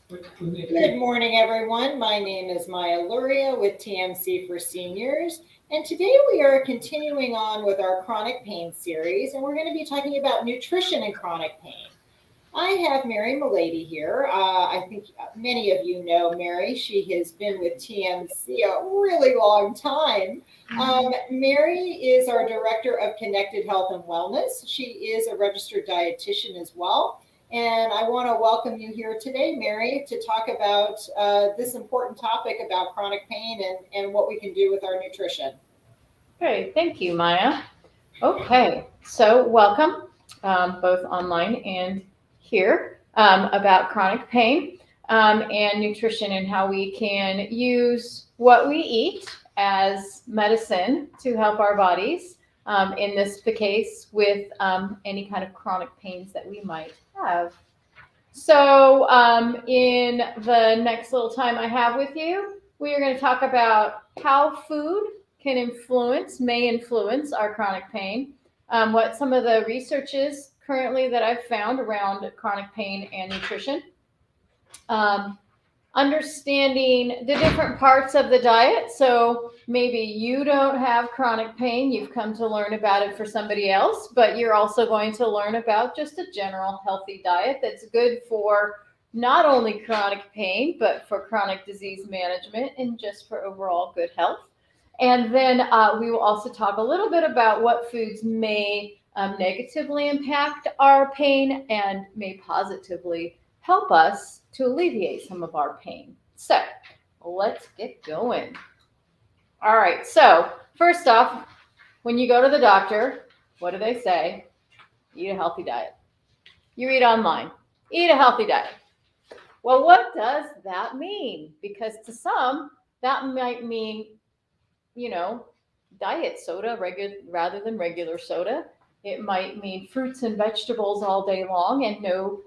Good morning, everyone. My name is Maya Luria with TMC for Seniors, and today we are continuing on with our chronic pain series, and we're going to be talking about nutrition and chronic pain. I have Mary Mellady here. I think many of you know Mary. She has been with TMC a really long time. Mary is our Director of Connected Health and Wellness. She is a registered dietitian as well. And I want to welcome you here today, Mary, to talk about this important topic about chronic pain and what we can do with our nutrition. Great, thank you, Maya. Okay, so welcome, both online and here, about chronic pain and nutrition and how we can use what we eat as medicine to help our bodies, in this case, with any kind of chronic pains that we might have. So, in the next little time I have with you, we are going to talk about how food may influence our chronic pain, what some of the research is currently that I've found around chronic pain and nutrition, um, understanding the different parts of the diet. So maybe you don't have chronic pain, you've come to learn about it for somebody else, but you're also going to learn about just a general healthy diet that's good for not only chronic pain, but for chronic disease management and just for overall good health. And then we will also talk a little bit about what foods may negatively impact our pain and may positively help us to alleviate some of our pain. So let's get going. All right, so first off, when you go to the doctor, what do they say? Eat a healthy diet. You read online, eat a healthy diet. Well, what does that mean? Because to some, that might mean, diet soda rather than regular soda. It might mean fruits and vegetables all day long and no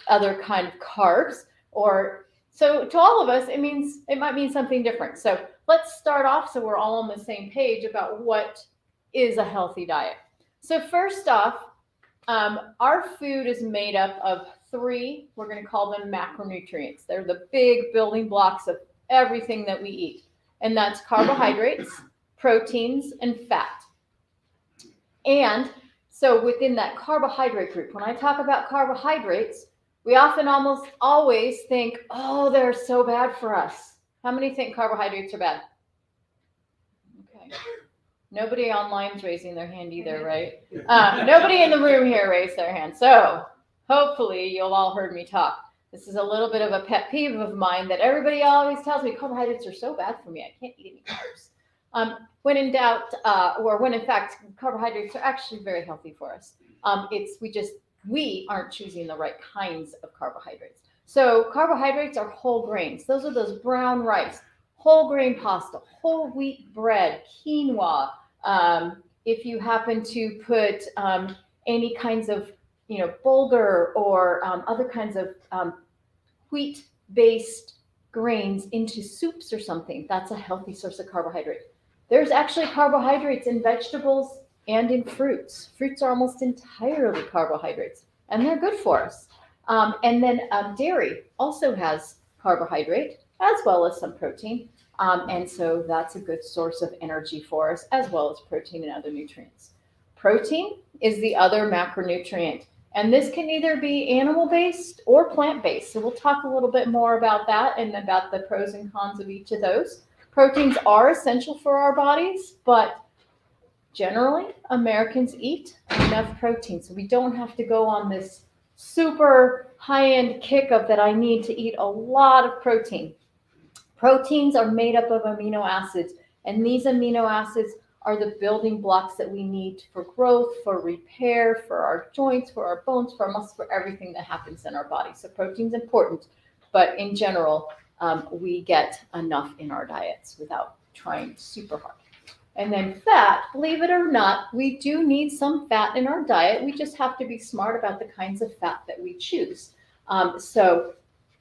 other kind of carbs. Or so to all of us, it might mean something different. So let's start off so we're all on the same page about what is a healthy diet. So first off, our food is made up of three, we're going to call them macronutrients. They're the big building blocks of everything that we eat. And that's carbohydrates, proteins, and fat. And so within that carbohydrate group, when I talk about carbohydrates, we often almost always think, oh, they're so bad for us. How many think carbohydrates are bad? Okay. Nobody online's raising their hand either, right? Nobody in the room here raised their hand. So hopefully you'll all heard me talk. This is a little bit of a pet peeve of mine that everybody always tells me carbohydrates are so bad for me. I can't eat any carbs. When in doubt, or when in fact carbohydrates are actually very healthy for us. We aren't choosing the right kinds of carbohydrates. So carbohydrates are whole grains. Those are those brown rice, whole grain pasta, whole wheat bread, quinoa. If you happen to put any kinds of bulgur or other kinds of wheat-based grains into soups or something, that's a healthy source of carbohydrate. There's actually carbohydrates in vegetables and in fruits. Fruits are almost entirely carbohydrates, and they're good for us. And then dairy also has carbohydrate as well as some protein. And so that's a good source of energy for us, as well as protein and other nutrients. Protein is the other macronutrient. And this can either be animal-based or plant-based. So we'll talk a little bit more about that and about the pros and cons of each of those. Proteins are essential for our bodies, but generally, Americans eat enough protein. So we don't have to go on this super high-end kick of that I need to eat a lot of protein. Proteins are made up of amino acids, and these amino acids are the building blocks that we need for growth, for repair, for our joints, for our bones, for our muscles, for everything that happens in our body. So protein's important, but in general, we get enough in our diets without trying super hard. And then fat, believe it or not, we do need some fat in our diet. We just have to be smart about the kinds of fat that we choose. So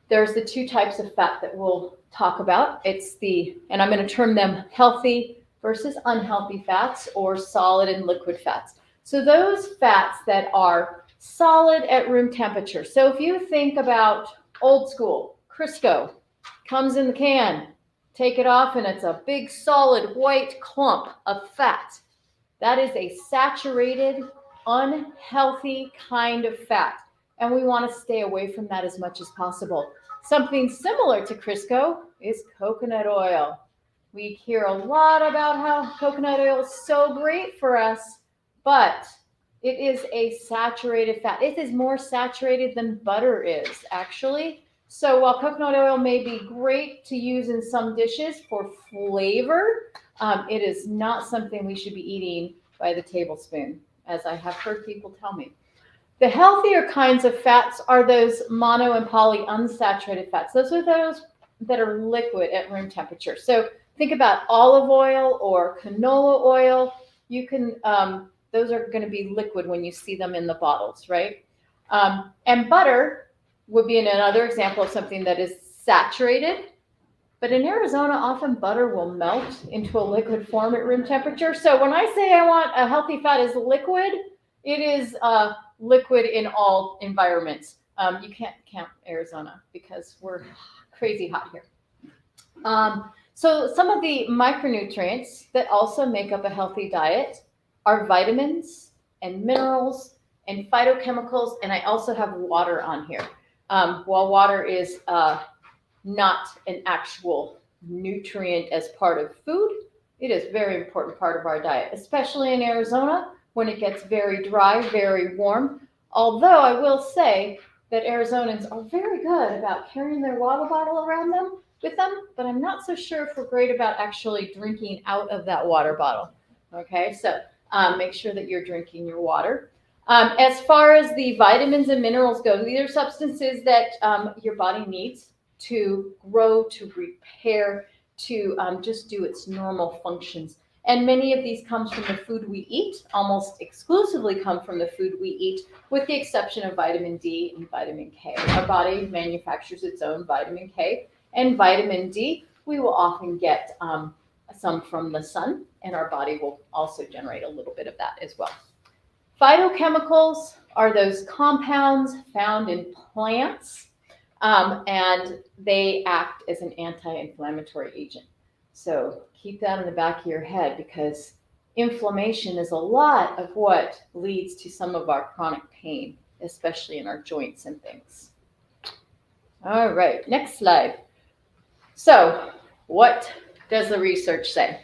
there's the two types of fat that we'll talk about. And I'm going to term them healthy versus unhealthy fats, or solid and liquid fats. So those fats that are solid at room temperature. So if you think about Old school, Crisco, comes in the can. Take it off and it's a big solid white clump of fat. That is a saturated, unhealthy kind of fat. And we want to stay away from that as much as possible. Something similar to Crisco is coconut oil. We hear a lot about how coconut oil is so great for us, but it is a saturated fat. It is more saturated than butter is, actually. So while coconut oil may be great to use in some dishes for flavor, it is not something we should be eating by the tablespoon, as I have heard people tell me. The healthier kinds of fats are those mono and poly unsaturated fats. Those are those that are liquid at room temperature. So think about olive oil or canola oil. You can, those are going to be liquid when you see them in the bottles, right? And butter would be another example of something that is saturated. But in Arizona, often butter will melt into a liquid form at room temperature. So when I say I want a healthy fat is liquid, it is liquid in all environments. You can't count Arizona because we're crazy hot here. So some of the micronutrients that also make up a healthy diet are vitamins and minerals and phytochemicals, and I also have water on here. While water is not an actual nutrient as part of food, it is a very important part of our diet, especially in Arizona when it gets very dry, very warm. Although I will say that Arizonans are very good about carrying their water bottle around with them, but I'm not so sure if we're great about actually drinking out of that water bottle. Okay, so make sure that you're drinking your water. As far as the vitamins and minerals go, these are substances that your body needs to grow, to repair, to just do its normal functions. And many of these comes from the food we eat, almost exclusively come from the food we eat, with the exception of vitamin D and vitamin K. Our body manufactures its own vitamin K and vitamin D. We will often get some from the sun, and our body will also generate a little bit of that as well. Phytochemicals are those compounds found in plants, and they act as an anti-inflammatory agent. So keep that in the back of your head, because inflammation is a lot of what leads to some of our chronic pain, especially in our joints and things. All right, next slide. So what does the research say?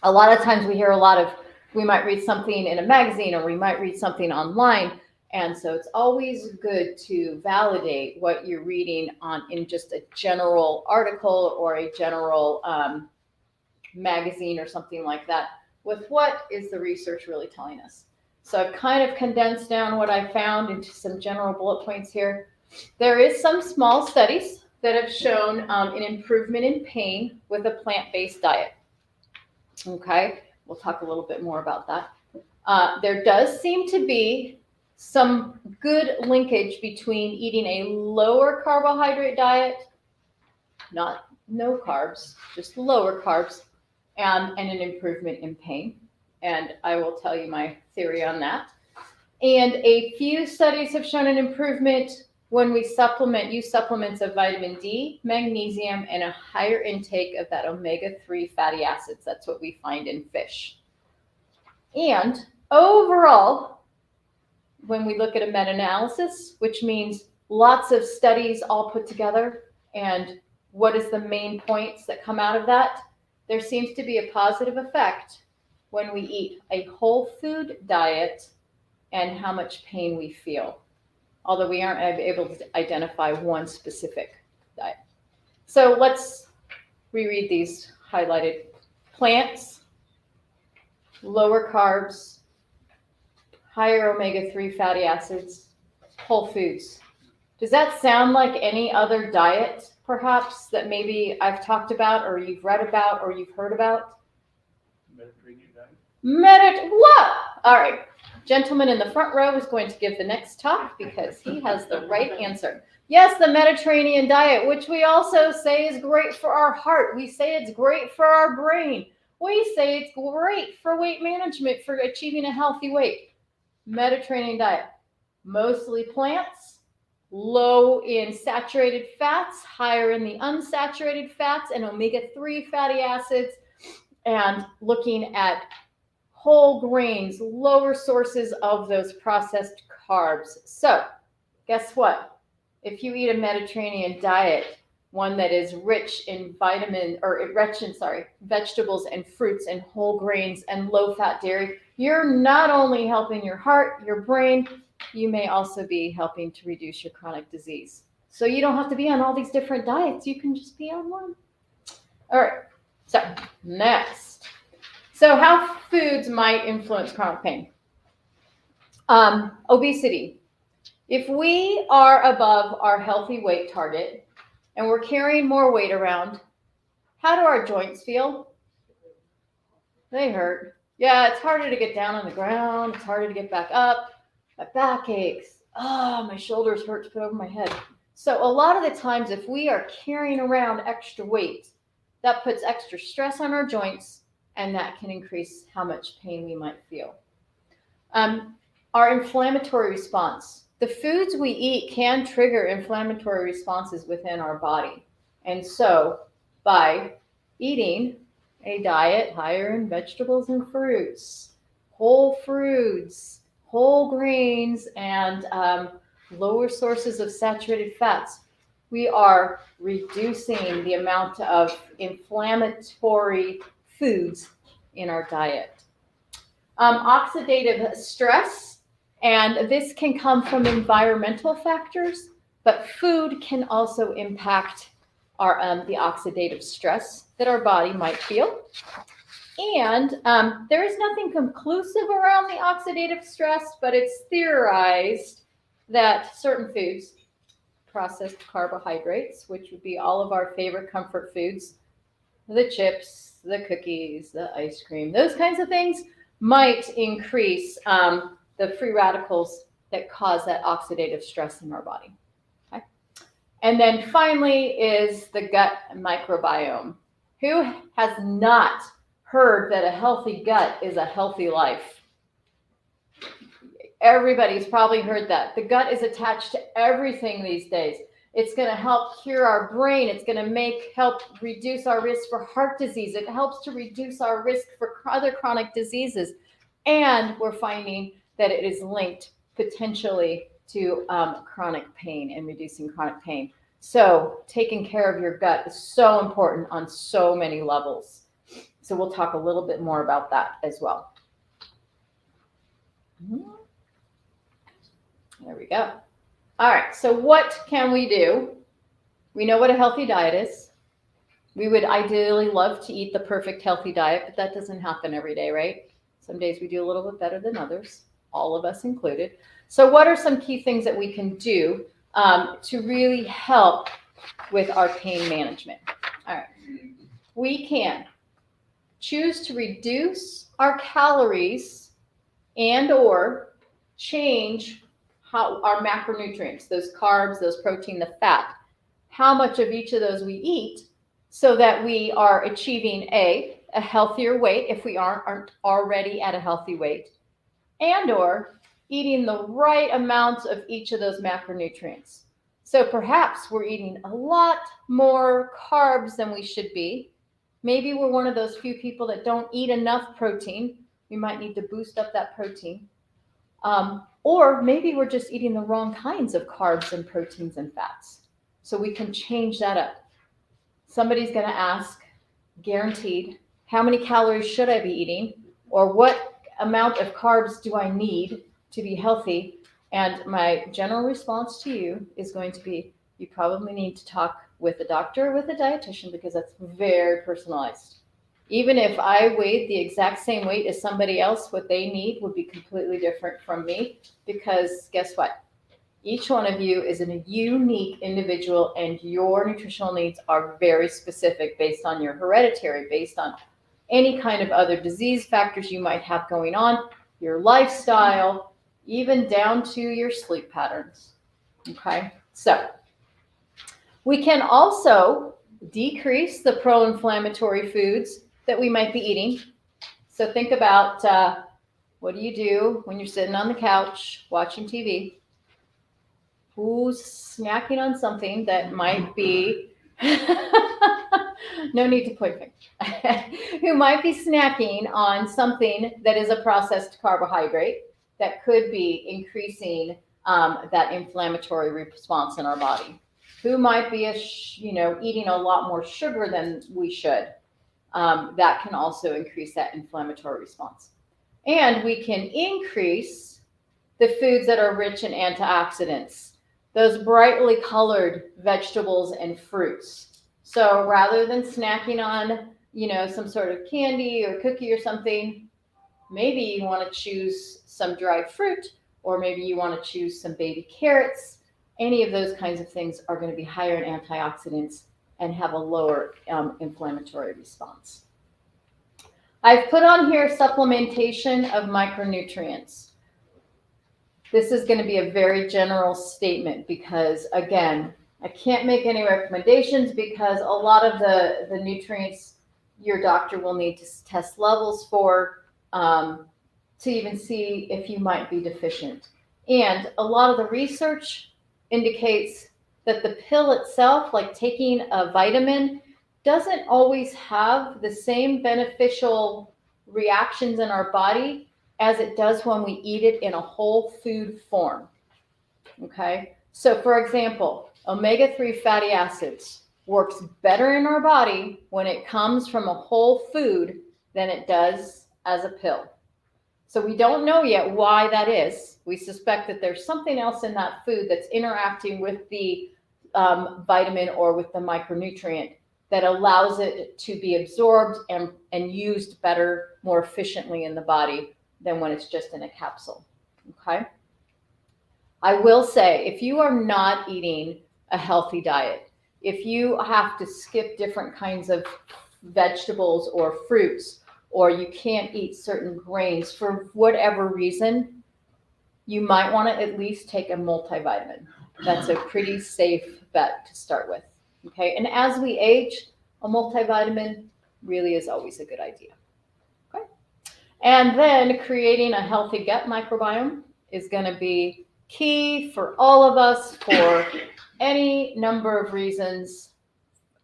A lot of times we might read something in a magazine or we might read something online. And so it's always good to validate what you're reading in just a general article or a general magazine or something like that with what is the research really telling us. So I've kind of condensed down what I found into some general bullet points here. There is some small studies that have shown an improvement in pain with a plant-based diet. Okay, we'll talk a little bit more about that. There does seem to be some good linkage between eating a lower carbohydrate diet, not no carbs, just lower carbs, and an improvement in pain. And I will tell you my theory on that. And a few studies have shown an improvement when we use supplements of vitamin D, magnesium, and a higher intake of that omega-3 fatty acids. That's what we find in fish. And overall, when we look at a meta-analysis, which means lots of studies all put together, and what is the main points that come out of that, there seems to be a positive effect when we eat a whole food diet and how much pain we feel, although we aren't able to identify one specific diet. So let's reread these highlighted. Plants, lower carbs, higher omega-3 fatty acids, whole foods. Does that sound like any other diet, perhaps, that maybe I've talked about or you've read about or you've heard about? Mediterranean diet. What? All right. Gentleman in the front row is going to give the next talk because he has the right answer. Yes, the Mediterranean diet, which we also say is great for our heart. We say it's great for our brain. We say it's great for weight management, for achieving a healthy weight. Mediterranean diet, mostly plants, low in saturated fats, higher in the unsaturated fats and omega-3 fatty acids, and looking at whole grains, lower sources of those processed carbs. So guess what? If you eat a Mediterranean diet, one that is rich in vegetables and fruits and whole grains and low-fat dairy, you're not only helping your heart, your brain, you may also be helping to reduce your chronic disease. So you don't have to be on all these different diets. You can just be on one. All right, so next. So how foods might influence chronic pain. Obesity. If we are above our healthy weight target and we're carrying more weight around, how do our joints feel? They hurt. Yeah, it's harder to get down on the ground. It's harder to get back up. My back aches. My shoulders hurt to put over my head. So a lot of the times, if we are carrying around extra weight, that puts extra stress on our joints, and that can increase how much pain we might feel. Our inflammatory response. The foods we eat can trigger inflammatory responses within our body. And so by eating a diet higher in vegetables and fruits, whole foods, whole grains, and lower sources of saturated fats, we are reducing the amount of inflammatory foods in our diet. Oxidative stress. And this can come from environmental factors, but food can also impact our the oxidative stress that our body might feel. And there is nothing conclusive around the oxidative stress, but it's theorized that certain foods, processed carbohydrates, which would be all of our favorite comfort foods, the chips, the cookies, the ice cream, those kinds of things might increase the free radicals that cause that oxidative stress in our body. Okay? And then finally is the gut microbiome. Who has not heard that a healthy gut is a healthy life? Everybody's probably heard that. The gut is attached to everything these days. It's going to help cure our brain. It's going to help reduce our risk for heart disease. It helps to reduce our risk for other chronic diseases. And we're finding that it is linked potentially to chronic pain and reducing chronic pain. So taking care of your gut is so important on so many levels. So we'll talk a little bit more about that as well. There we go. All right, so what can we do? We know what a healthy diet is. We would ideally love to eat the perfect healthy diet, but that doesn't happen every day, right? Some days we do a little bit better than others, all of us included. So what are some key things that we can do to really help with our pain management? All right. We can choose to reduce our calories and or change how our macronutrients, those carbs, those protein, the fat, how much of each of those we eat so that we are achieving a healthier weight if we aren't already at a healthy weight, and or eating the right amounts of each of those macronutrients. So perhaps we're eating a lot more carbs than we should be. Maybe we're one of those few people that don't eat enough protein. We might need to boost up that protein. Or maybe we're just eating the wrong kinds of carbs and proteins and fats. So we can change that up. Somebody's going to ask, guaranteed, how many calories should I be eating? Or what amount of carbs do I need to be healthy? And my general response to you is going to be, you probably need to talk with a doctor or with a dietitian because that's very personalized. Even if I weighed the exact same weight as somebody else, what they need would be completely different from me because guess what? Each one of you is a unique individual and your nutritional needs are very specific based on your hereditary, based on any kind of other disease factors you might have going on, your lifestyle, even down to your sleep patterns. Okay, so we can also decrease the pro-inflammatory foods that we might be eating. So think about what do you do when you're sitting on the couch watching TV? who's snacking on something that might be, no need to point fingers, who might be snacking on something that is a processed carbohydrate that could be increasing that inflammatory response in our body, who might be eating a lot more sugar than we should. That can also increase that inflammatory response. And we can increase the foods that are rich in antioxidants, those brightly colored vegetables and fruits. So rather than snacking on, some sort of candy or cookie or something, maybe you want to choose some dried fruit, or maybe you want to choose some baby carrots. Any of those kinds of things are going to be higher in antioxidants and have a lower inflammatory response. I've put on here supplementation of micronutrients. This is going to be a very general statement because, again, I can't make any recommendations because a lot of the nutrients your doctor will need to test levels for to even see if you might be deficient. And a lot of the research indicates that the pill itself, like taking a vitamin, doesn't always have the same beneficial reactions in our body as it does when we eat it in a whole food form. Okay? So for example, omega-3 fatty acids works better in our body when it comes from a whole food than it does as a pill. So we don't know yet why that is. We suspect that there's something else in that food that's interacting with the vitamin or with the micronutrient that allows it to be absorbed and used better, more efficiently in the body than when it's just in a capsule. Okay? I will say, if you are not eating a healthy diet, if you have to skip different kinds of vegetables or fruits, or you can't eat certain grains for whatever reason, you might want to at least take a multivitamin. That's a pretty safe bet to start with. Okay, and as we age, a multivitamin really is always a good idea. Okay, and then creating a healthy gut microbiome is going to be key for all of us for any number of reasons.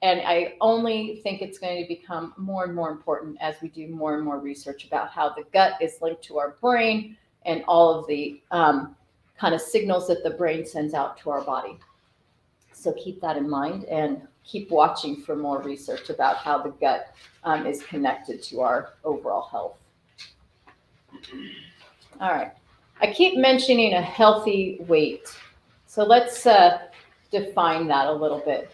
And I only think it's going to become more and more important as we do more and more research about how the gut is linked to our brain and all of the kind of signals that the brain sends out to our body. So keep that in mind and keep watching for more research about how the gut is connected to our overall health. All right. I keep mentioning a healthy weight. So let's define that a little bit.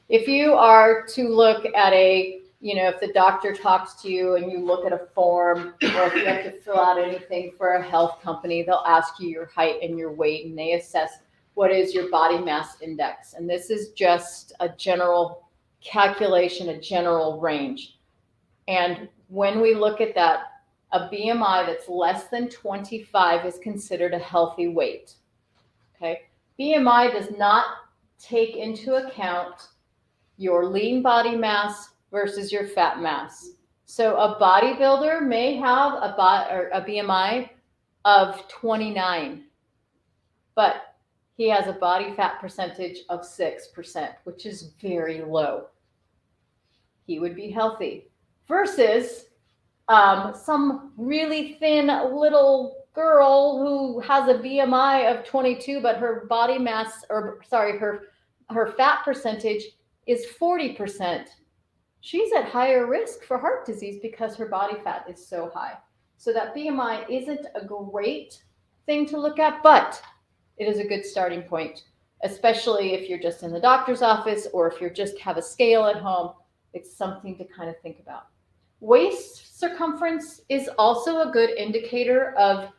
If you are to look at if the doctor talks to you and you look at a form, or if you have to fill out anything for a health company, they'll ask you your height and your weight, and they assess what is your body mass index. And this is just a general calculation, a general range. And when we look at that, a BMI that's less than 25 is considered a healthy weight. Okay? BMI does not take into account your lean body mass versus your fat mass. So a bodybuilder may have a BMI of 29, but he has a body fat percentage of 6%, which is very low. He would be healthy. Versus some really thin little girl who has a BMI of 22, but her body mass, her fat percentage is 40%. She's at higher risk for heart disease because her body fat is so high. So that BMI isn't a great thing to look at, but it is a good starting point, especially if you're just in the doctor's office or if you just have a scale at home. It's something to kind of think about. Waist circumference is also a good indicator of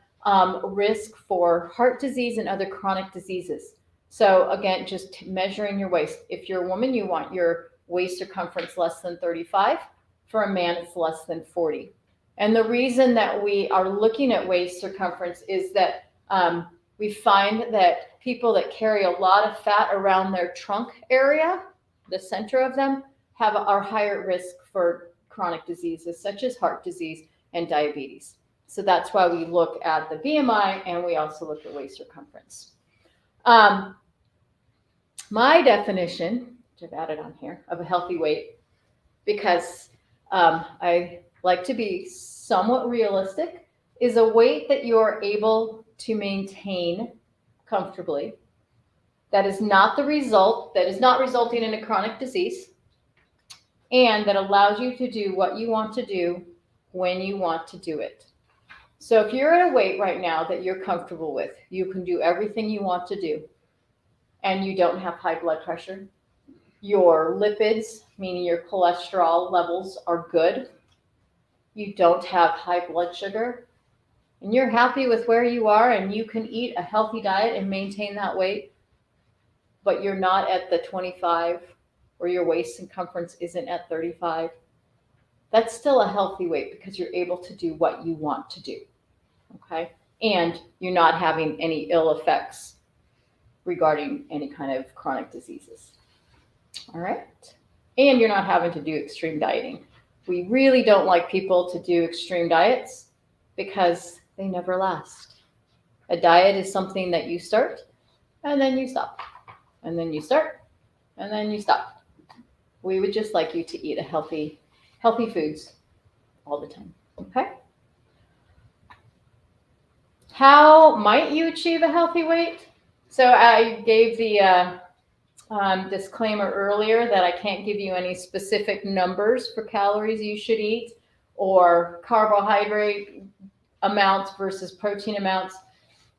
risk for heart disease and other chronic diseases. So again, just measuring your waist. If you're a woman, you want your waist circumference less than 35. For a man, it's less than 40. And the reason that we are looking at waist circumference is that we find that people that carry a lot of fat around their trunk area, the center of them, are higher risk for chronic diseases such as heart disease and diabetes. So that's why we look at the BMI and we also look at waist circumference. My definition, which I've added on here, of a healthy weight, because I like to be somewhat realistic, is a weight that you're able to maintain comfortably. That is not resulting in a chronic disease, and that allows you to do what you want to do when you want to do it. So if you're at a weight right now that you're comfortable with, you can do everything you want to do, and you don't have high blood pressure, your lipids, meaning your cholesterol levels, are good, you don't have high blood sugar, and you're happy with where you are and you can eat a healthy diet and maintain that weight, but you're not at the 25 or your waist circumference isn't at 35, that's still a healthy weight because you're able to do what you want to do, okay? And you're not having any ill effects regarding any kind of chronic diseases, all right? And you're not having to do extreme dieting. We really don't like people to do extreme diets because they never last. A diet is something that you start and then you stop, and then you start and then you stop. We would just like you to eat a healthy foods all the time, okay? How might you achieve a healthy weight? So I gave the disclaimer earlier that I can't give you any specific numbers for calories you should eat or carbohydrate amounts versus protein amounts.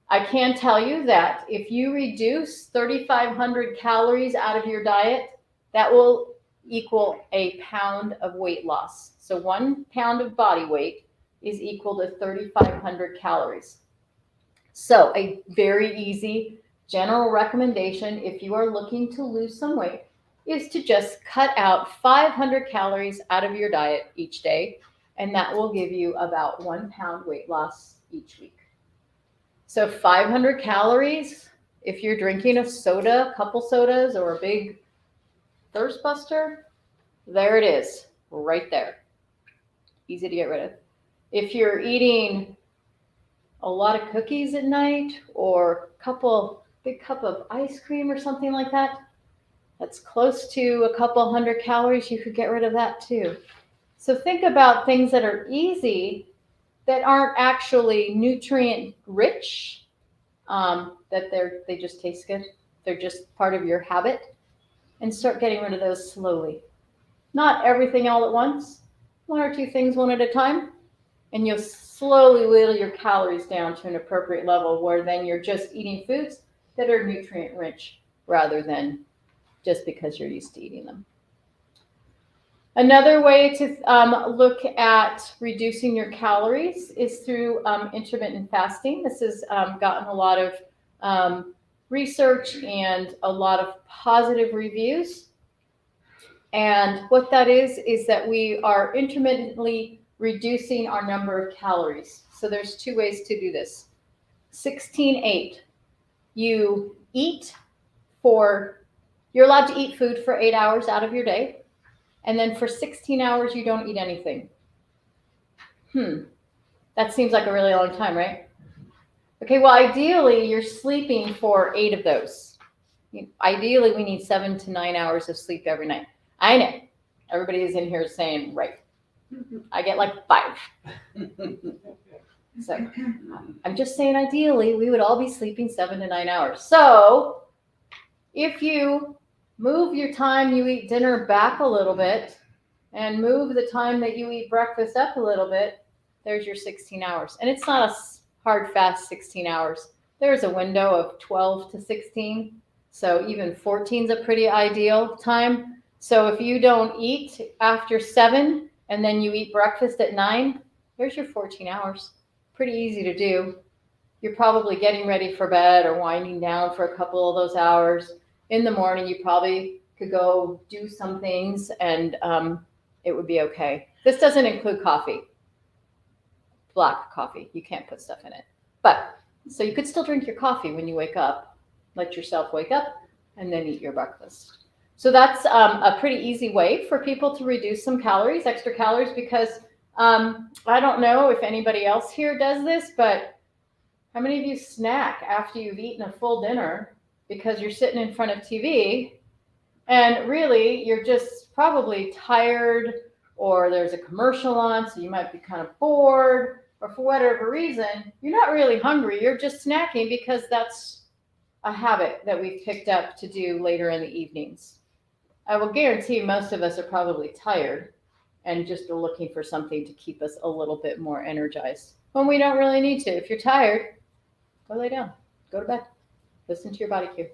I can tell you that if you reduce 3,500 calories out of your diet, that will equal a pound of weight loss. So 1 pound of body weight is equal to 3,500 calories. So a very easy general recommendation if you are looking to lose some weight is to just cut out 500 calories out of your diet each day, and that will give you about 1 pound weight loss each week. So 500 calories, if you're drinking a soda, a couple sodas, or a big thirst buster, there it is, right there. Easy to get rid of. If you're eating a lot of cookies at night or big cup of ice cream or something like that, that's close to a couple hundred calories. You could get rid of that too. So think about things that are easy, that aren't actually nutrient rich, that they just taste good. They're just part of your habit, and start getting rid of those slowly. Not everything all at once, 1 or 2 things one at a time, and you'll slowly whittle your calories down to an appropriate level where then you're just eating foods that are nutrient rich rather than just because you're used to eating them. Another way to look at reducing your calories is through intermittent fasting. This has gotten a lot of research and a lot of positive reviews. And what that is that we are intermittently reducing our number of calories. So there's 2 ways to do this. 16-8. You're allowed to eat food for 8 hours out of your day. And then for 16 hours, you don't eat anything. That seems like a really long time, right? Okay, well, ideally, you're sleeping for 8 of those. Ideally, we need 7 to 9 hours of sleep every night. I know. Everybody is in here saying, right. I get like 5. So I'm just saying, ideally, we would all be sleeping 7 to 9 hours. So if you move your time you eat dinner back a little bit and move the time that you eat breakfast up a little bit, there's your 16 hours. And it's not a hard, fast 16 hours. There's a window of 12 to 16. So even 14 is a pretty ideal time. So if you don't eat after 7 and then you eat breakfast at 9, there's your 14 hours. Pretty easy to do. You're probably getting ready for bed or winding down for a couple of those hours. In the morning, you probably could go do some things and it would be okay. This doesn't include coffee, black coffee. You can't put stuff in it. But so you could still drink your coffee when you wake up, let yourself wake up and then eat your breakfast. So that's a pretty easy way for people to reduce some calories, extra calories, because I don't know if anybody else here does this, but how many of you snack after you've eaten a full dinner because you're sitting in front of TV and really you're just probably tired, or there's a commercial on, so you might be kind of bored, or for whatever reason, you're not really hungry. You're just snacking because that's a habit that we've picked up to do later in the evenings. I will guarantee most of us are probably tired and just are looking for something to keep us a little bit more energized when we don't really need to. If you're tired, go lay down, go to bed, listen to your body cue.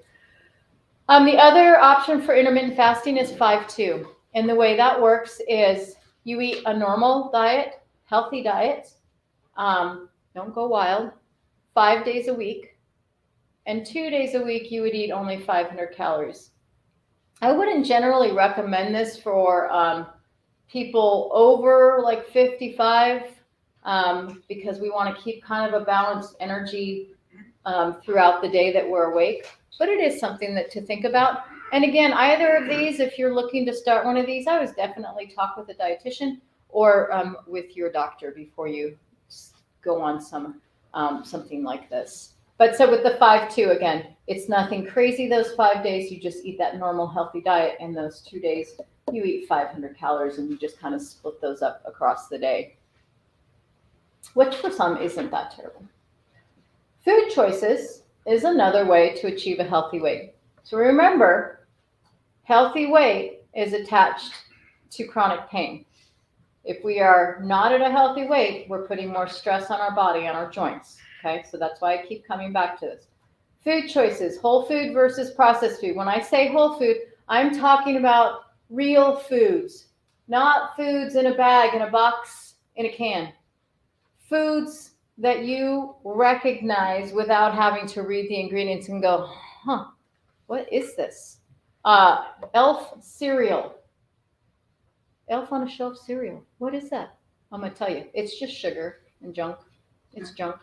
The other option for intermittent fasting is 5-2. And the way that works is you eat a normal diet, healthy diet, don't go wild, 5 days a week. And 2 days a week, you would eat only 500 calories. I wouldn't generally recommend this for people over like 55 because we want to keep kind of a balanced energy throughout the day that we're awake. But it is something that to think about. And again, either of these, if you're looking to start one of these, I would definitely talk with a dietitian or with your doctor before you go on something like this. But so with the 5-2, again, it's nothing crazy those 5 days. You just eat that normal healthy diet, and those 2 days you eat 500 calories, and you just kind of split those up across the day, which for some isn't that terrible. Food choices is another way to achieve a healthy weight. So remember, healthy weight is attached to chronic pain. If we are not at a healthy weight, we're putting more stress on our body, on our joints. Okay, so that's why I keep coming back to this. Food choices, whole food versus processed food. When I say whole food, I'm talking about real foods, not foods in a bag, in a box, in a can. Foods that you recognize without having to read the ingredients and go, what is this? Elf cereal. Elf on a shelf cereal. What is that? I'm going to tell you. It's just sugar and junk. It's junk.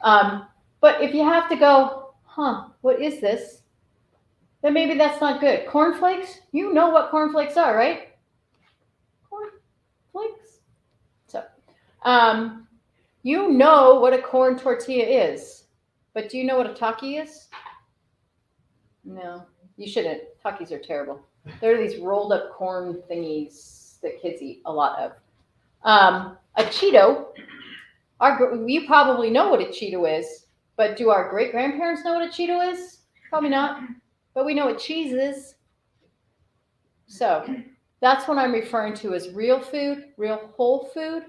But if you have to go, what is this? Then maybe that's not good. Cornflakes? You know what cornflakes are, right? Cornflakes? So, you know what a corn tortilla is. But do you know what a Taki is? No, you shouldn't. Takis are terrible. They're these rolled up corn thingies that kids eat a lot of. A Cheeto, you probably know what a Cheeto is, but do our great grandparents know what a Cheeto is? Probably not, but we know what cheese is. So that's what I'm referring to as real food, real whole food,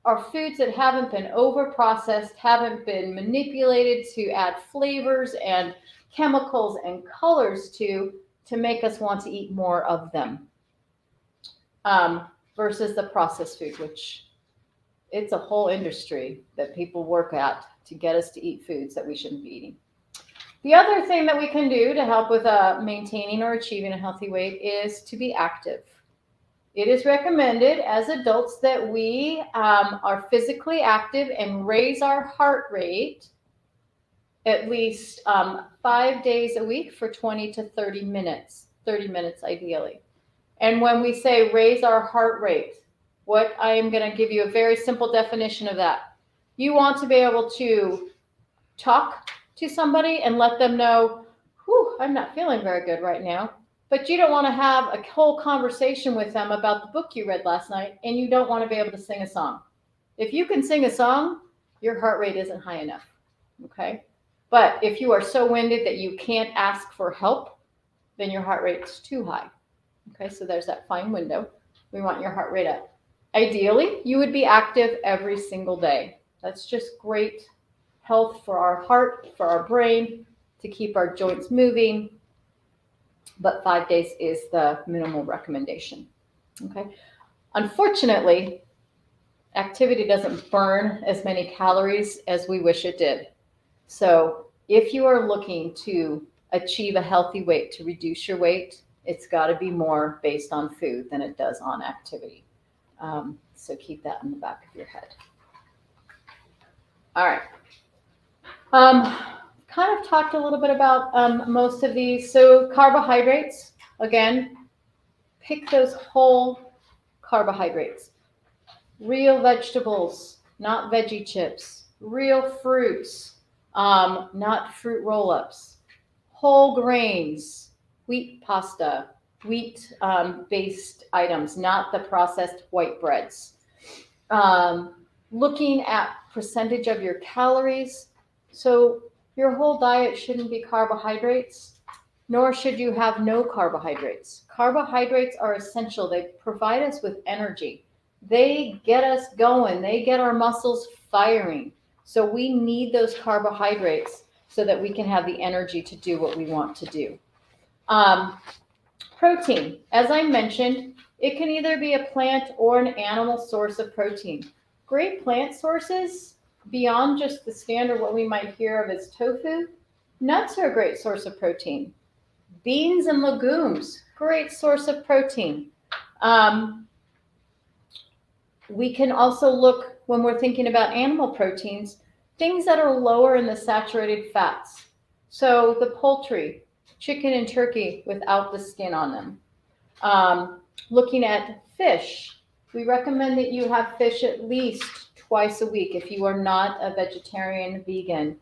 are foods that haven't been over processed, haven't been manipulated to add flavors and chemicals and colors to make us want to eat more of them. Versus the processed food, which it's a whole industry that people work at to get us to eat foods that we shouldn't be eating. The other thing that we can do to help with maintaining or achieving a healthy weight is to be active. It is recommended as adults that we are physically active and raise our heart rate at least 5 days a week for 20 to 30 minutes, 30 minutes ideally. And when we say raise our heart rate, what I am going to give you a very simple definition of that. You want to be able to talk to somebody and let them know, I'm not feeling very good right now. But you don't want to have a whole conversation with them about the book you read last night, and you don't want to be able to sing a song. If you can sing a song, your heart rate isn't high enough, okay? But if you are so winded that you can't ask for help, then your heart rate's too high. Okay, so there's that fine window. We want your heart rate up. Ideally, you would be active every single day. That's just great health for our heart, for our brain, to keep our joints moving. But 5 days is the minimal recommendation. Okay. Unfortunately, activity doesn't burn as many calories as we wish it did. So if you are looking to achieve a healthy weight, to reduce your weight, it's got to be more based on food than it does on activity. So keep that in the back of your head. All right. Kind of talked a little bit about most of these. So carbohydrates, again, pick those whole carbohydrates. Real vegetables, not veggie chips. Real fruits, not fruit roll-ups. whole grains, wheat pasta, wheat based items, not the processed white breads. Looking at percentage of your calories. So your whole diet shouldn't be carbohydrates, nor should you have no carbohydrates. Carbohydrates are essential. They provide us with energy. They get us going. They get our muscles firing. So we need those carbohydrates so that we can have the energy to do what we want to do. Protein, as I mentioned, it can either be a plant or an animal source of protein. Great plant sources, beyond just the standard what we might hear of as tofu, nuts are a great source of protein. Beans and legumes, great source of protein. We can also look, when we're thinking about animal proteins, things that are lower in the saturated fats. So the poultry, chicken and turkey without the skin on them. Looking at fish, we recommend that you have fish at least twice a week. If you are not a vegetarian, vegan,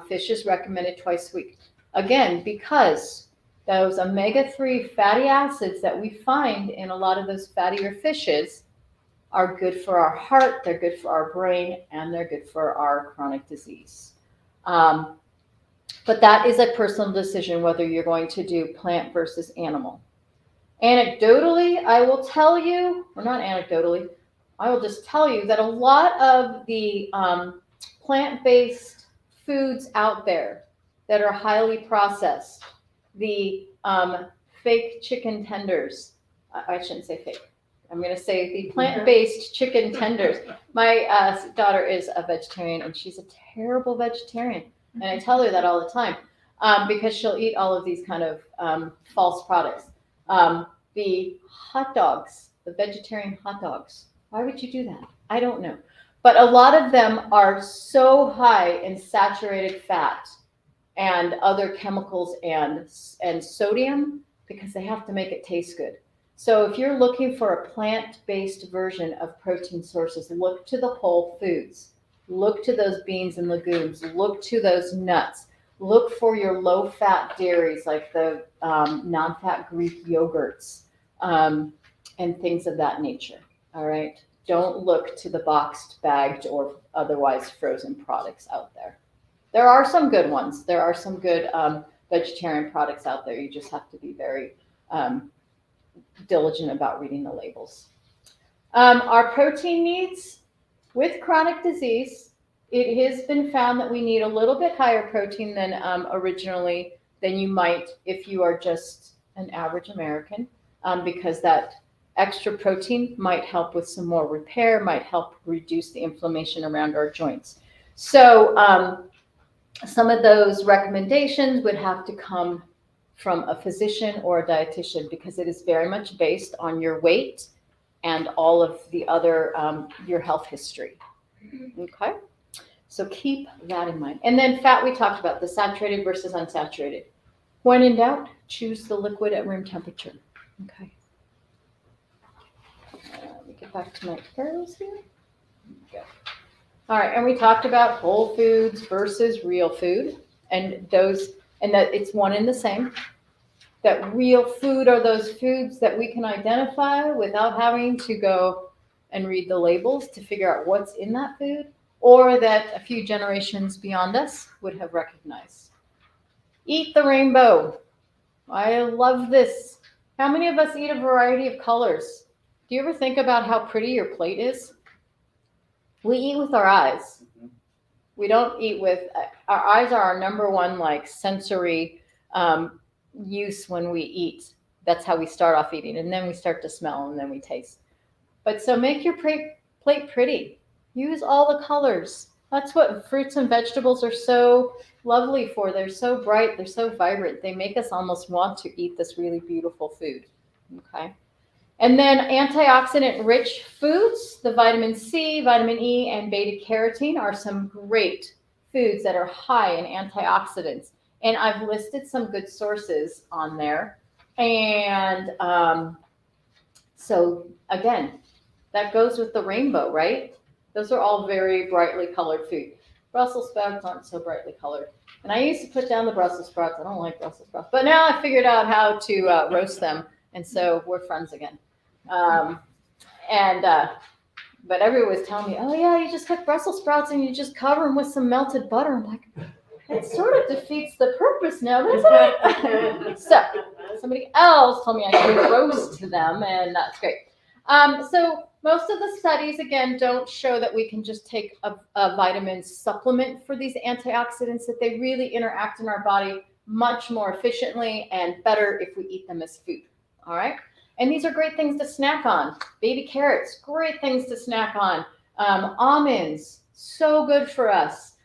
fish is recommended twice a week. Again, because those omega-3 fatty acids that we find in a lot of those fattier fishes are good for our heart, they're good for our brain, and they're good for our chronic disease. But that is a personal decision whether you're going to do plant versus animal. Anecdotally, I will tell you, or not anecdotally, I will just tell you that a lot of the plant-based foods out there that are highly processed, the fake chicken tenders, I shouldn't say fake, I'm going to say the plant-based chicken tenders. My daughter is a vegetarian, and she's a terrible vegetarian. And I tell her that all the time because she'll eat all of these kind of false products. The hot dogs, the vegetarian hot dogs, why would you do that? I don't know. But a lot of them are so high in saturated fat and other chemicals and sodium because they have to make it taste good. So if you're looking for a plant-based version of protein sources, look to the whole foods. Look to those beans and legumes. Look to those nuts. Look for your low-fat dairies like the non-fat Greek yogurts and things of that nature. All right? Don't look to the boxed, bagged, or otherwise frozen products out there. There are some good ones. There are some good vegetarian products out there. You just have to be very diligent about reading the labels. Our protein needs with chronic disease, it has been found that we need a little bit higher protein than originally than you might if you are just an average American, because that extra protein might help with some more repair, might help reduce the inflammation around our joints. So some of those recommendations would have to come from a physician or a dietitian because it is very much based on your weight and all of the other, your health history. Okay? So keep that in mind. And then fat, we talked about the saturated versus unsaturated. When in doubt, choose the liquid at room temperature. Okay. Let me get back to my arrows here. Go. All right, and we talked about whole foods versus real food, and those, and that it's one and the same. That real food are those foods that we can identify without having to go and read the labels to figure out what's in that food, or that a few generations beyond us would have recognized. Eat the rainbow. I love this. How many of us eat a variety of colors? Do you ever think about how pretty your plate is? We eat with our eyes. We don't eat with, our eyes are our number one like sensory use when we eat. That's how we start off eating, and then we start to smell, and then we taste. But so make your plate pretty. Use all the colors. That's what fruits and vegetables are so lovely for. They're so bright. They're so vibrant. They make us almost want to eat this really beautiful food. Okay. And then antioxidant-rich foods, the vitamin C, vitamin E, and beta-carotene are some great foods that are high in antioxidants. And I've listed some good sources on there. And so, again, that goes with the rainbow, right? Those are all very brightly colored food. Brussels sprouts aren't so brightly colored. And I used to put down the Brussels sprouts. I don't like Brussels sprouts. But now I figured out how to roast them. And so we're friends again. But everyone was telling me, oh, yeah, you just cook Brussels sprouts and you just cover them with some melted butter. I'm like, it sort of defeats the purpose now, doesn't it? So somebody else told me I should roast them, and that's great. So most of the studies, again, don't show that we can just take a vitamin supplement for these antioxidants, that they really interact in our body much more efficiently and better if we eat them as food, all right? And these are great things to snack on. Baby carrots, great things to snack on. Almonds, so good for us.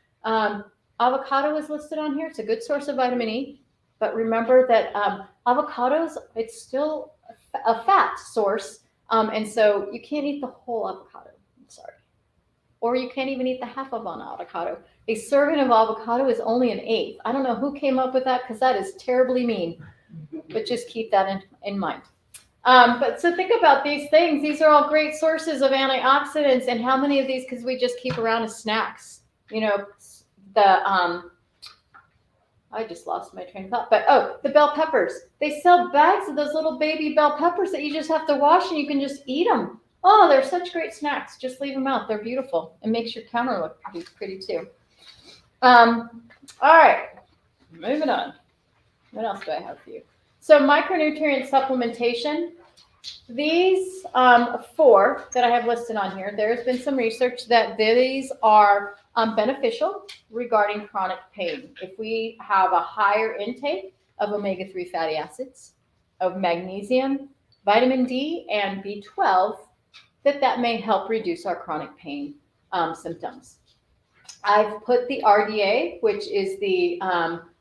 Avocado is listed on here. It's a good source of vitamin E. But remember that avocados, it's still a fat source. And so you can't eat the whole avocado. I'm sorry. Or you can't even eat the half of an avocado. A serving of avocado is only an eighth. I don't know who came up with that because that is terribly mean. But just keep that in mind. But so think about these things. These are all great sources of antioxidants. And how many of these could we just keep around as snacks? You know, I just lost my train of thought. But the bell peppers. They sell bags of those little baby bell peppers that you just have to wash and you can just eat them. Oh, they're such great snacks. Just leave them out. They're beautiful. It makes your counter look pretty too. All right, moving on. What else do I have for you? So micronutrient supplementation, these 4 that I have listed on here, there's been some research that these are beneficial regarding chronic pain. If we have a higher intake of omega-3 fatty acids, of magnesium, vitamin D, and B12, that may help reduce our chronic pain symptoms. I've put the RDA, which is the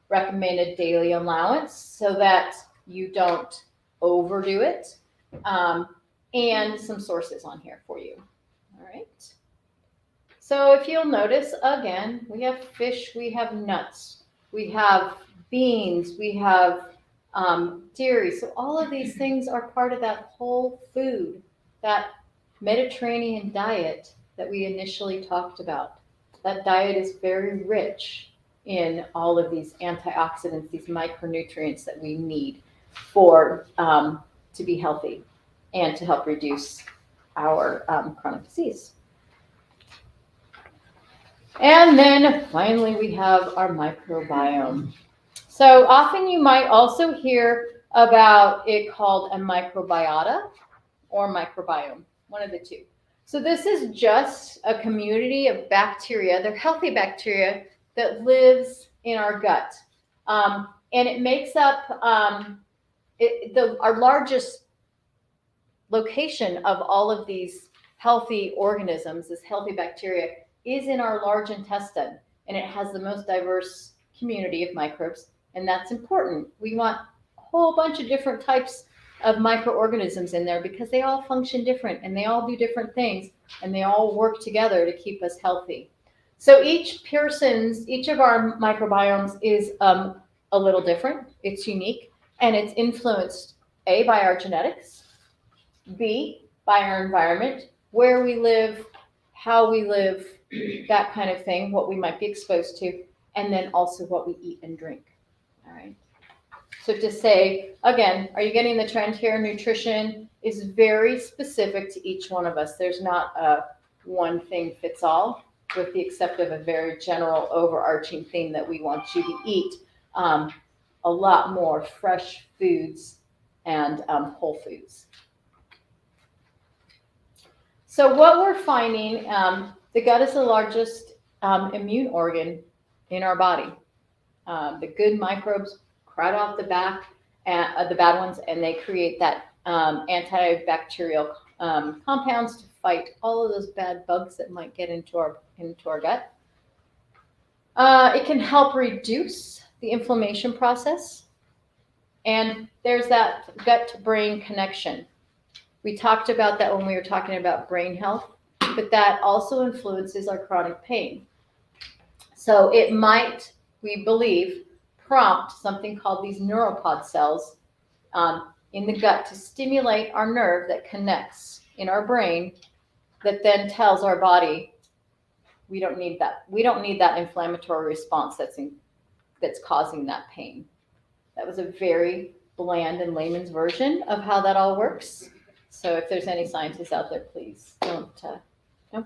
recommended daily allowance, so that you don't overdo it, and some sources on here for you. All right. So if you'll notice, again, we have fish, we have nuts, we have beans, we have dairy. So all of these things are part of that whole food, that Mediterranean diet that we initially talked about. That diet is very rich in all of these antioxidants, these micronutrients that we need for to be healthy and to help reduce our chronic disease. And then finally, we have our microbiome. So often you might also hear about it called a microbiota or microbiome, one of the two. So this is just a community of bacteria. They're healthy bacteria that lives in our gut. And it makes up our largest location of all of these healthy organisms, this healthy bacteria, is in our large intestine. And it has the most diverse community of microbes. And that's important. We want a whole bunch of different types of microorganisms in there because they all function different and they all do different things and they all work together to keep us healthy. So each of our microbiomes is a little different. It's unique and it's influenced A, by our genetics, B, by our environment, where we live, how we live, that kind of thing, what we might be exposed to, and then also what we eat and drink. All right. So to say, again, are you getting the trend here? Nutrition is very specific to each one of us. There's not a one thing fits all, with the exception of a very general overarching theme that we want you to eat a lot more fresh foods and whole foods. So what we're finding, the gut is the largest immune organ in our body. The good microbes crowd off the back, the bad ones, and they create that antibacterial compounds to fight all of those bad bugs that might get into our gut. It can help reduce the inflammation process, and there's that gut-brain connection. We talked about that when we were talking about brain health, but that also influences our chronic pain. So it might, we believe, prompt something called these neuropod cells in the gut to stimulate our nerve that connects in our brain that then tells our body We don't need that. We don't need that inflammatory response that's causing that pain. That was a very bland and layman's version of how that all works. So if there's any scientists out there, please don't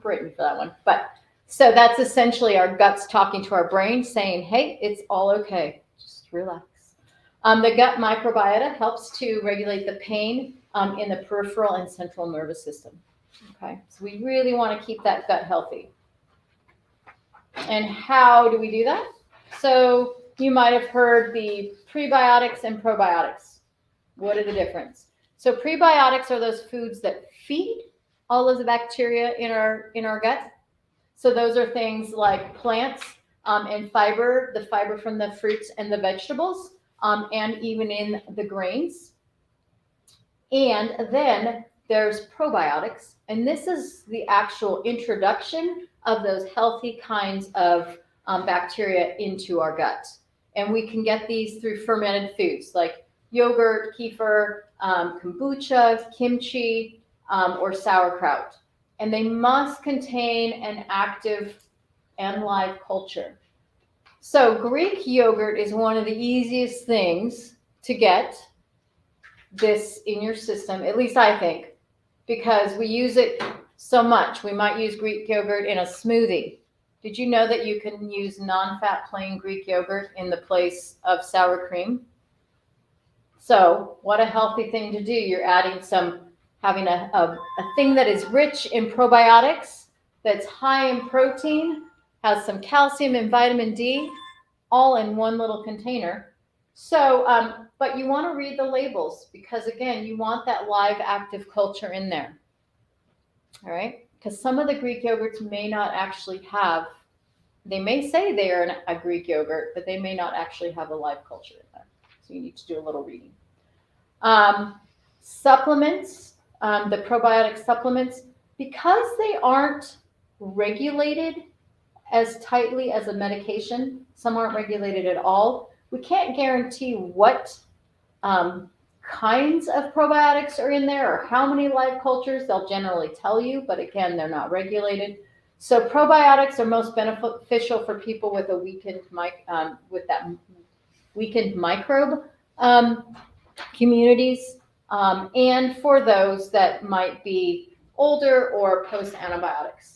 berate me for that one. But so that's essentially our guts talking to our brain saying, hey, it's all okay. Just relax. The gut microbiota helps to regulate the pain in the peripheral and central nervous system. Okay, so we really want to keep that gut healthy. And how do we do that? So you might have heard the prebiotics and probiotics. What are the difference? So prebiotics are those foods that feed all of the bacteria in our gut. So those are things like plants and fiber, the fiber from the fruits and the vegetables, and even in the grains. And then there's probiotics, and this is the actual introduction of those healthy kinds of bacteria into our gut. And we can get these through fermented foods like yogurt, kefir, kombucha, kimchi, or sauerkraut. And they must contain an active and live culture. So Greek yogurt is one of the easiest things to get this in your system, at least I think, because we use it so much. We might use Greek yogurt in a smoothie. Did you know that you can use non-fat plain Greek yogurt in the place of sour cream? So what a healthy thing to do. You're adding having a thing that is rich in probiotics, that's high in protein, has some calcium and vitamin D, all in one little container. So, but you want to read the labels because, again, you want that live active culture in there. All right? Because some of the Greek yogurts may not actually have, they may say they are a Greek yogurt, but they may not actually have a live culture in there. So you need to do a little reading. Supplements, the probiotic supplements, because they aren't regulated as tightly as a medication, some aren't regulated at all. We can't guarantee what kinds of probiotics are in there or how many live cultures. They'll generally tell you, but again, they're not regulated. So probiotics are most beneficial for people with a weakened microbe communities, and for those that might be older or post antibiotics.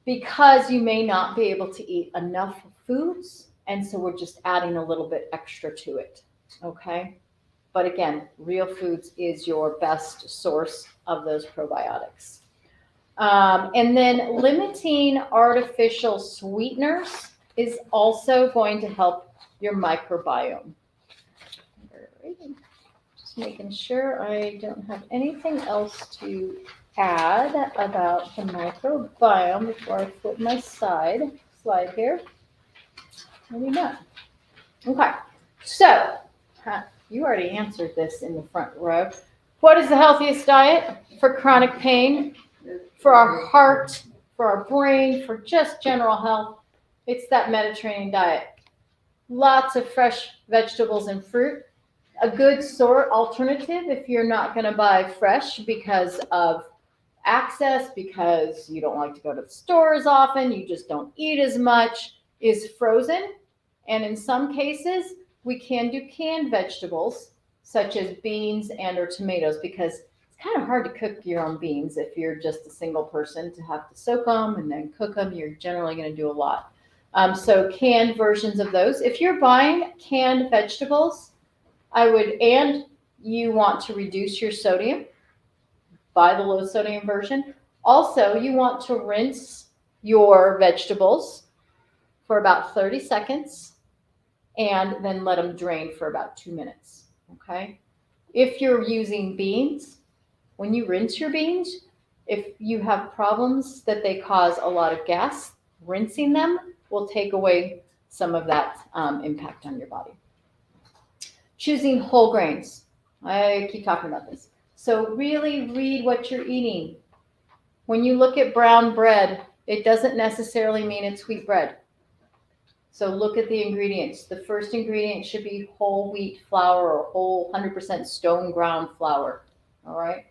Because you may not be able to eat enough foods, and so we're just adding a little bit extra to it, okay? But again, real foods is your best source of those probiotics. And then limiting artificial sweeteners is also going to help your microbiome. Just making sure I don't have anything else to add about the microbiome before I flip my slide here. Maybe not. Okay, so you already answered this in the front row. What is the healthiest diet for chronic pain, for our heart, for our brain, for just general health? It's that Mediterranean diet. Lots of fresh vegetables and fruit. A good alternative if you're not going to buy fresh because of access, because you don't like to go to the stores often, you just don't eat as much, is frozen. And in some cases, we can do canned vegetables, such as beans and or tomatoes, because it's kind of hard to cook your own beans if you're just a single person to have to soak them and then cook them. You're generally going to do a lot. So canned versions of those. If you're buying canned vegetables, and you want to reduce your sodium, buy the low sodium version. Also, you want to rinse your vegetables for about 30 seconds and then let them drain for about 2 minutes, okay? If you're using beans, when you rinse your beans, if you have problems that they cause a lot of gas, rinsing them will take away some of that impact on your body. Choosing whole grains. I keep talking about this. So really read what you're eating. When you look at brown bread, it doesn't necessarily mean it's wheat bread. So look at the ingredients. The first ingredient should be whole wheat flour or whole 100% stone ground flour. All right.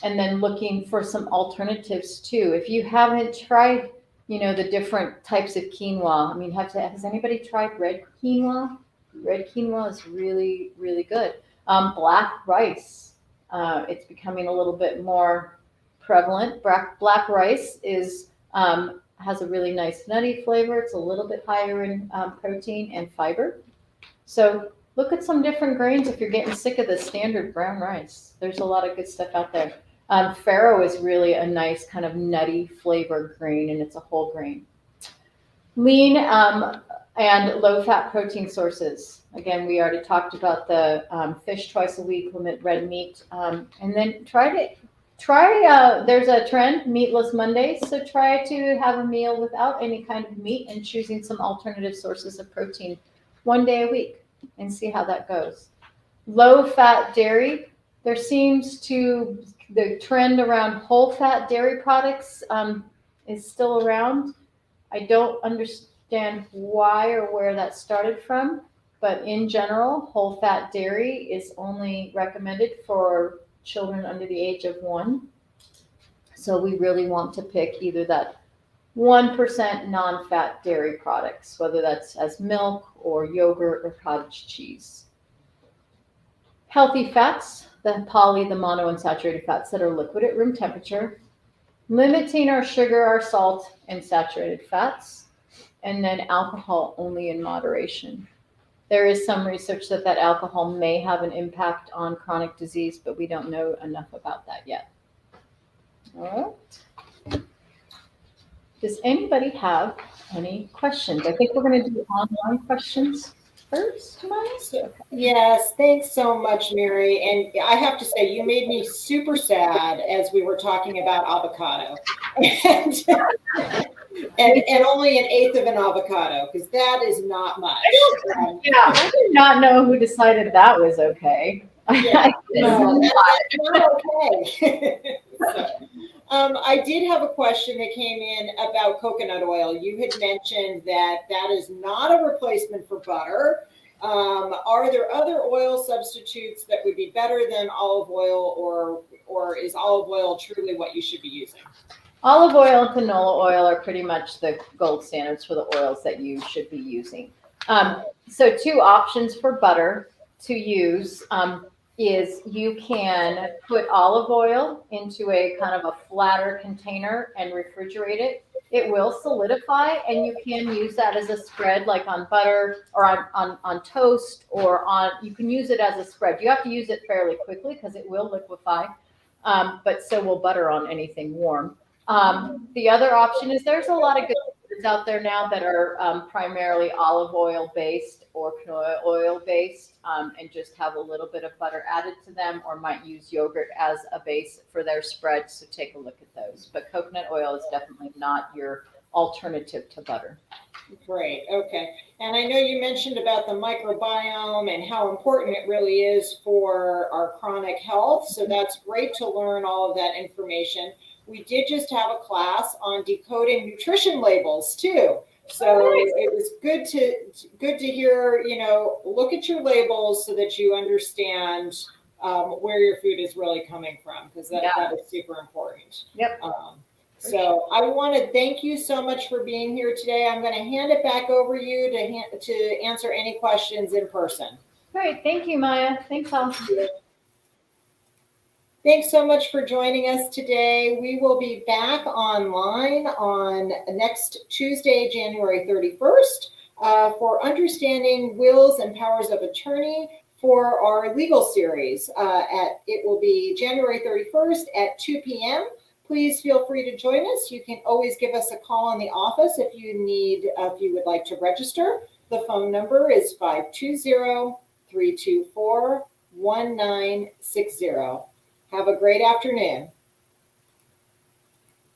and then looking for some alternatives too. If you haven't tried, the different types of quinoa, I mean, has anybody tried red quinoa? Red quinoa is really, really good. Black rice, it's becoming a little bit more prevalent. Black rice has a really nice nutty flavor. It's a little bit higher in protein and fiber. So look at some different grains if you're getting sick of the standard brown rice. There's a lot of good stuff out there. Farro is really a nice kind of nutty flavored grain, and it's a whole grain. Lean and low-fat protein sources. Again, we already talked about the fish twice a week, limit red meat, and then there's a trend, meatless Mondays, so try to have a meal without any kind of meat and choosing some alternative sources of protein one day a week and see how that goes. Low-fat dairy, there seems to, the trend around whole-fat dairy products is still around. I don't understand why or where that started from, but in general, whole-fat dairy is only recommended for children under the age of 1. So we really want to pick either that 1% non-fat dairy products, whether that's as milk or yogurt or cottage cheese. Healthy fats, the monounsaturated fats that are liquid at room temperature, limiting our sugar, our salt, and saturated fats, and then alcohol only in moderation. There is some research that alcohol may have an impact on chronic disease, but we don't know enough about that yet. All right. Does anybody have any questions? I think we're going to do online questions first, Maya? Yes, thanks so much, Mary. And I have to say, you made me super sad as we were talking about avocado. And only an eighth of an avocado, because that is not much. I did not know who decided that was okay. Yeah, no, that's not okay. I did have a question that came in about coconut oil. You had mentioned that is not a replacement for butter. Are there other oil substitutes that would be better than olive oil, or is olive oil truly what you should be using? Olive oil and canola oil are pretty much the gold standards for the oils that you should be using. So 2 options for butter to use is you can put olive oil into a kind of a flatter container and refrigerate it. It will solidify, and you can use that as a spread, like on butter or on toast, or you can use it as a spread. You have to use it fairly quickly because it will liquefy, but so will butter on anything warm. The other option is there's a lot of good foods out there now that are primarily olive oil based or canola oil based, and just have a little bit of butter added to them, or might use yogurt as a base for their spread. So take a look at those. But coconut oil is definitely not your alternative to butter. Great. Okay. And I know you mentioned about the microbiome and how important it really is for our chronic health. So that's great to learn all of that information. We did just have a class on decoding nutrition labels too. So it was good to hear, look at your labels so that you understand where your food is really coming from, because that is super important. Yep. So I want to thank you so much for being here today. I'm going to hand it back over you to answer any questions in person. Great. Thank you, Maya. Thanks, all. Thanks so much for joining us today. We will be back online on next Tuesday, January 31st, for Understanding Wills and Powers of Attorney for our legal series. It will be January 31st at 2 p.m. Please feel free to join us. You can always give us a call in the office if you would like to register. The phone number is 520-324-1960. Have a great afternoon.